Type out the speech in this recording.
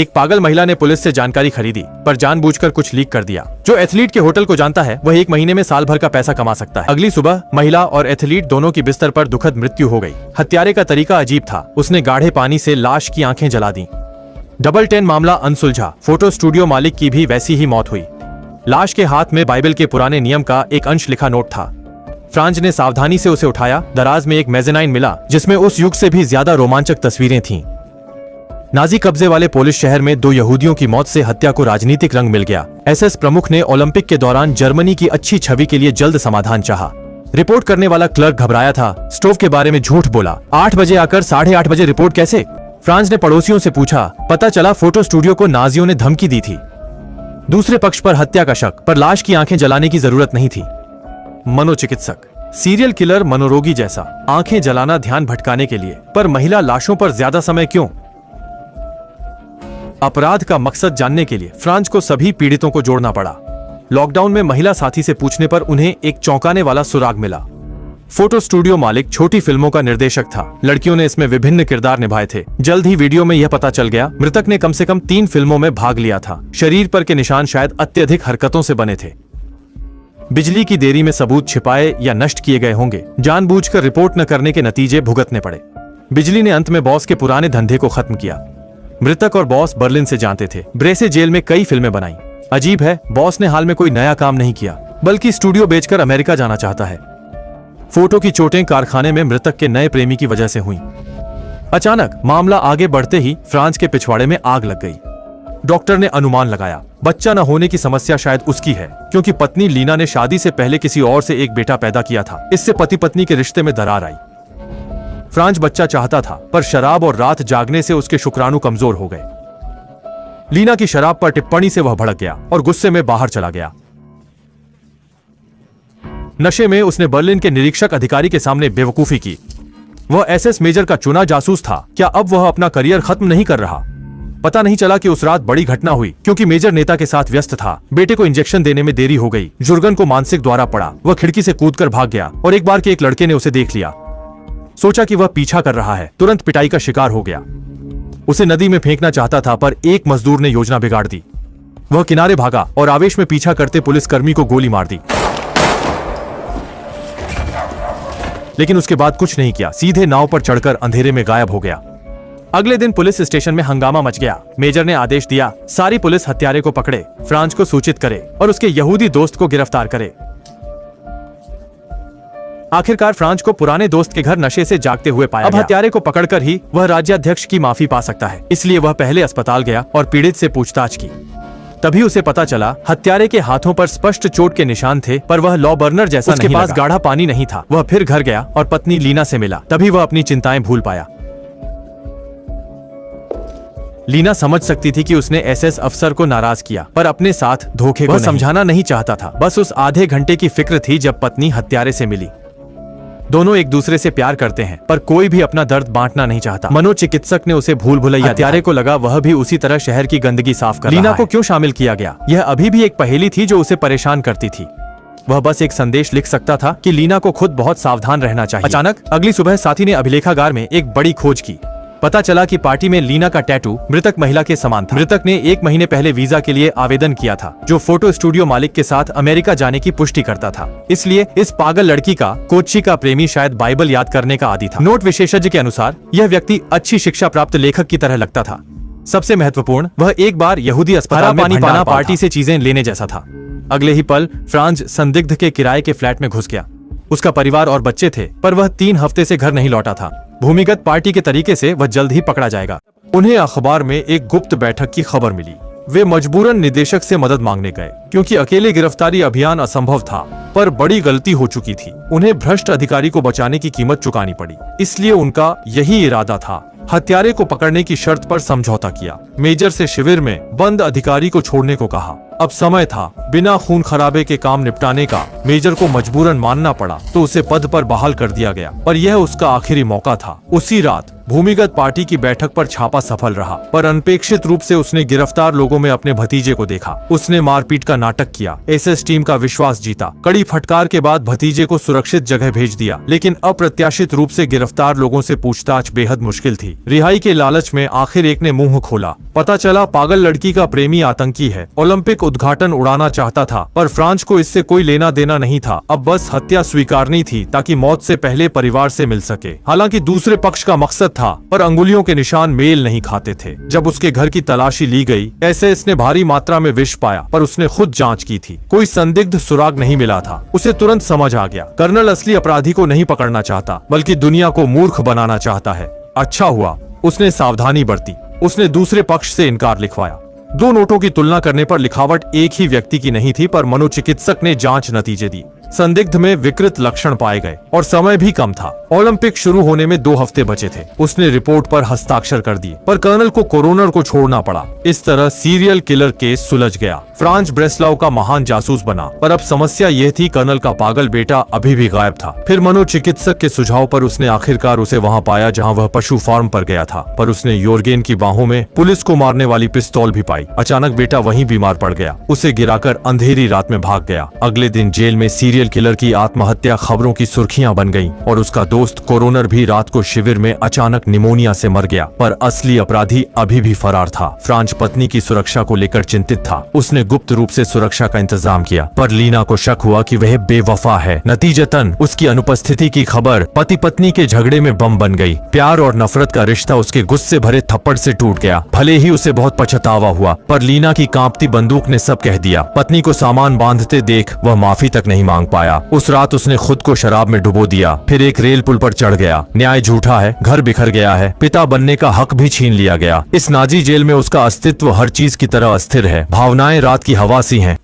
एक पागल महिला ने पुलिस से जानकारी खरीदी पर जानबूझकर कुछ लीक कर दिया। जो एथलीट के होटल को जानता है वह 1 महीने में साल भर का पैसा कमा सकता है। अगली सुबह महिला और एथलीट दोनों की बिस्तर पर दुखद मृत्यु हो गई। हत्यारे का तरीका अजीब था, उसने गाढ़े पानी से लाश की आंखें जला दी। डबल 10 मामला अनसुलझा, फोटो स्टूडियो मालिक की भी वैसी ही मौत हुई। लाश के हाथ में बाइबल के पुराने नियम का एक अंश लिखा नोट था। फ्रांज ने सावधानी से उसे उठाया। दराज में एक मेज़ेनाइन मिला जिसमें उस युग से भी ज्यादा रोमांचक तस्वीरें थीं। नाजी कब्जे वाले पोलिश शहर में 2 यहूदियों की मौत से हत्या को राजनीतिक रंग मिल गया। एसएस प्रमुख ने ओलंपिक के दौरान जर्मनी की अच्छी छवि के लिए जल्द समाधान चाहा। रिपोर्ट करने वाला क्लर्क घबराया था, स्टोव के बारे में झूठ बोला। 8 बजे आकर 8:30 बजे रिपोर्ट कैसे? फ्रांज ने पड़ोसियों से पूछा। पता चला फोटो स्टूडियो को नाजियों ने धमकी दी थी। दूसरे पक्ष पर हत्या का शक, पर लाश की आंखें जलाने की जरूरत नहीं थी। मनोचिकित्सक, सीरियल किलर मनोरोगी जैसा, आंखें जलाना ध्यान भटकाने के लिए, पर महिला लाशों पर ज्यादा समय क्यों? अपराध का मकसद जानने के लिए फ्रांज को सभी पीड़ितों को जोड़ना पड़ा। लॉकडाउन में महिला साथी से पूछने पर उन्हें एक चौंकाने वाला सुराग मिला। फोटो स्टूडियो मालिक छोटी फिल्मों का निर्देशक था। लड़कियों ने इसमें विभिन्न किरदार निभाए थे। जल्द ही वीडियो में यह पता चल गया, मृतक ने कम से कम 3 फिल्मों में भाग लिया था। शरीर पर के निशान शायद अत्यधिक हरकतों से बने थे। बिजली की देरी में सबूत छिपाए या नष्ट किए गए होंगे। जानबूझकर रिपोर्ट न करने के नतीजे भुगतने पड़े। बिजली ने अंत में बॉस के पुराने धंधे को खत्म किया। मृतक और बॉस बर्लिन से जानते थे। ब्रेसे जेल में कई फिल्में बनाई। अजीब है, बॉस ने हाल में कोई नया काम नहीं किया, बल्कि स्टूडियो बेचकर अमेरिका जाना चाहता है। फोटो की चोटें कारखाने में मृतक के नए प्रेमी की वजह से हुई। अचानक मामला आगे बढ़ते ही फ्रांस के पिछवाड़े में आग लग गई। डॉक्टर ने अनुमान लगाया, बच्चा न होने की समस्या शायद उसकी है, क्योंकि पत्नी लीना ने शादी से पहले किसी और से एक बेटा पैदा किया था। इससे पति पत्नी के रिश्ते में दरार आई। फ्रांज बच्चा चाहता था, पर शराब और रात जागने से उसके शुक्राणु कमजोर हो गए। लीना की शराब पर टिप्पणी से वह भड़क गया और गुस्से में बाहर चला गया। नशे में उसने बर्लिन के निरीक्षक अधिकारी के सामने बेवकूफी की। वह एसएस मेजर का चुना जासूस था। क्या अब वह अपना करियर खत्म नहीं कर रहा? पता नहीं चला कि उस रात बड़ी घटना हुई, क्योंकि मेजर नेता के साथ व्यस्त था। बेटे को इंजेक्शन देने में देरी हो गई। जुर्गन को मानसिक द्वारा पड़ा। वह खिड़की से कूदकर भाग गया और एक बार के एक लड़के ने उसे देख लिया। सोचा कि वह पीछा कर रहा है, तुरंत पिटाई का शिकार हो गया। उसे नदी में फेंकना चाहता था, पर एक मजदूर ने योजना बिगाड़ दी। वह किनारे भागा और आवेश में पीछा करते पुलिसकर्मी को गोली मार दी, लेकिन उसके बाद कुछ नहीं किया। सीधे नाव पर चढ़कर अंधेरे में गायब हो गया। अगले दिन पुलिस स्टेशन में हंगामा मच गया। मेजर ने आदेश दिया, सारी पुलिस हत्यारे को पकड़े, फ्रांज को सूचित करे और उसके यहूदी दोस्त को गिरफ्तार करे। आखिरकार फ्रांज को पुराने दोस्त के घर नशे से जागते हुए पाया गया। अब हत्यारे को पकड़कर ही वह राज्याध्यक्ष की माफी पा सकता है। इसलिए वह पहले अस्पताल गया और पीड़ित से पूछताछ की। तभी उसे पता चला हत्यारे के हाथों पर स्पष्ट चोट के निशान थे, पर वह लॉ बर्नर जैसा नहीं लगा। उसके पास गाढ़ा पानी नहीं था। वह फिर घर गया और पत्नी लीना से मिला। तभी वह अपनी चिंताएं भूल पाया। लीना समझ सकती थी कि उसने एसएस अफसर को नाराज किया, पर अपने साथ धोखे को समझाना नहीं चाहता था। बस उस आधे घंटे की फिक्र थी जब पत्नी हत्यारे से मिली। दोनों एक दूसरे से प्यार करते हैं, पर कोई भी अपना दर्द बांटना नहीं चाहता। मनोचिकित्सक ने उसे भूल भुलैया। हत्यारे को लगा वह भी उसी तरह शहर की गंदगी साफ कर रहा है। लीना को क्यों शामिल किया गया? यह अभी भी एक पहेली थी जो उसे परेशान करती थी। वह बस एक संदेश लिख सकता था कि लीना को खुद बहुत सावधान रहना चाहिए। अचानक अगली सुबह साथी ने अभिलेखागार में एक बड़ी खोज की। पता चला कि पार्टी में लीना का टैटू मृतक महिला के समान था। मृतक ने 1 महीने पहले वीजा के लिए आवेदन किया था, जो फोटो स्टूडियो मालिक के साथ अमेरिका जाने की पुष्टि करता था। इसलिए इस पागल लड़की का कोच्चि का प्रेमी शायद बाइबल याद करने का आदी था। नोट विशेषज्ञ के अनुसार यह व्यक्ति अच्छी शिक्षा प्राप्त लेखक की तरह लगता था। सबसे महत्वपूर्ण, वह एक बार यहूदी अस्पताल में भंडारा पार्टी से चीजें लेने जैसा था। अगले ही पल फ्रांज संदिग्ध के किराए के फ्लैट में घुस गया। उसका परिवार और बच्चे थे, पर वह 3 हफ्ते से घर नहीं लौटा था। भूमिगत पार्टी के तरीके से वह जल्द ही पकड़ा जाएगा। उन्हें अखबार में एक गुप्त बैठक की खबर मिली। वे मजबूरन निदेशक से मदद मांगने गए, क्योंकि अकेले गिरफ्तारी अभियान असंभव था। पर बड़ी गलती हो चुकी थी। उन्हें भ्रष्ट अधिकारी को बचाने की कीमत चुकानी पड़ी। इसलिए उनका यही इरादा था। हत्यारे को पकड़ने की शर्त पर समझौता किया। मेजर से शिविर में बंद अधिकारी को छोड़ने को कहा। अब समय था बिना खून खराबे के काम निपटाने का। मेजर को मजबूरन मानना पड़ा, तो उसे पद पर बहाल कर दिया गया। पर यह उसका आखिरी मौका था। उसी रात भूमिगत पार्टी की बैठक पर छापा सफल रहा, पर अनपेक्षित रूप से उसने गिरफ्तार लोगों में अपने भतीजे को देखा। उसने मारपीट का नाटक किया, एसएस टीम का विश्वास जीता। कड़ी फटकार के बाद भतीजे को सुरक्षित जगह भेज दिया, लेकिन अप्रत्याशित रूप से गिरफ्तार लोगों से पूछताछ बेहद मुश्किल थी। थी। रिहाई के लालच में आखिर एक ने मुंह खोला। पता चला पागल लड़की का प्रेमी आतंकी है। ओलंपिक उद्घाटन उड़ाना चाहता था, पर फ्रांस को इससे कोई लेना देना नहीं था। अब बस हत्या स्वीकारनी थी ताकि मौत से पहले परिवार से मिल सके। हालांकि दूसरे पक्ष का मकसद था, पर अंगुलियों के निशान मेल नहीं खाते थे। जब उसके घर की तलाशी ली गई, एसएस ने भारी मात्रा में विष पाया, पर उसने खुद जांच की थी। कोई संदिग्ध सुराग नहीं मिला था। उसे तुरंत समझ आ गया, कर्नल असली अपराधी को नहीं पकड़ना चाहता, बल्कि दुनिया को मूर्ख बनाना चाहता है। अच्छा हुआ उसने सावधानी बरती। उसने दूसरे पक्ष से इनकार लिखवाया। दो नोटों की तुलना करने पर लिखावट एक ही व्यक्ति की नहीं थी, पर मनोचिकित्सक ने जांच नतीजे दी। संदिग्ध में विकृत लक्षण पाए गए और समय भी कम था। ओलंपिक शुरू होने में 2 हफ्ते बचे थे। उसने रिपोर्ट पर हस्ताक्षर कर दिए, पर कर्नल को कोरोनर को छोड़ना पड़ा। इस तरह सीरियल किलर केस सुलझ गया। फ्रांज ब्रेस्लाव का महान जासूस बना, पर अब समस्या यह थी कर्नल का पागल बेटा अभी भी गायब था। फिर मनोचिकित्सक के सुझाव पर उसने आखिरकार उसे वहां पाया जहां वह पशु फार्म पर गया था, पर उसने योर्गेन की बाहों में पुलिस को मारने वाली पिस्तौल भी पाई। अचानक बेटा वहीं बीमार पड़ गया। उसे गिराकर अंधेरी रात में भाग गया। अगले दिन जेल में सीरियल किलर की आत्महत्या खबरों की सुर्खियां बन गईं, और उसका दोस्त कोरोनर भी रात को शिविर में अचानक निमोनिया से मर गया। पर असली अपराधी अभी भी फरार था। फ्रांज पत्नी की सुरक्षा को लेकर चिंतित था। उसने गुप्त रूप से सुरक्षा का इंतजाम किया, पर लीना को शक हुआ कि वह बेवफा है। नतीजतन उसकी अनुपस्थिति की खबर पति पत्नी के झगड़े में बम बन गई। प्यार और नफरत का रिश्ता उसके गुस्से भरे थप्पड़ से टूट गया। भले ही उसे बहुत पछतावा हुआ, पर लीना की कांपती बंदूक ने सब कह दिया। पत्नी को सामान बांधते देख वह माफी तक नहीं मांग पाया। उस रात उसने खुद को शराब में डुबो दिया, फिर एक रेल पुल पर चढ़ गया। न्याय झूठा है, घर बिखर गया है, पिता बनने का हक भी छीन लिया गया। इस नाजी जेल में उसका अस्तित्व हर चीज की तरह अस्थिर है। भावनाएं रात की हवा सी हैं,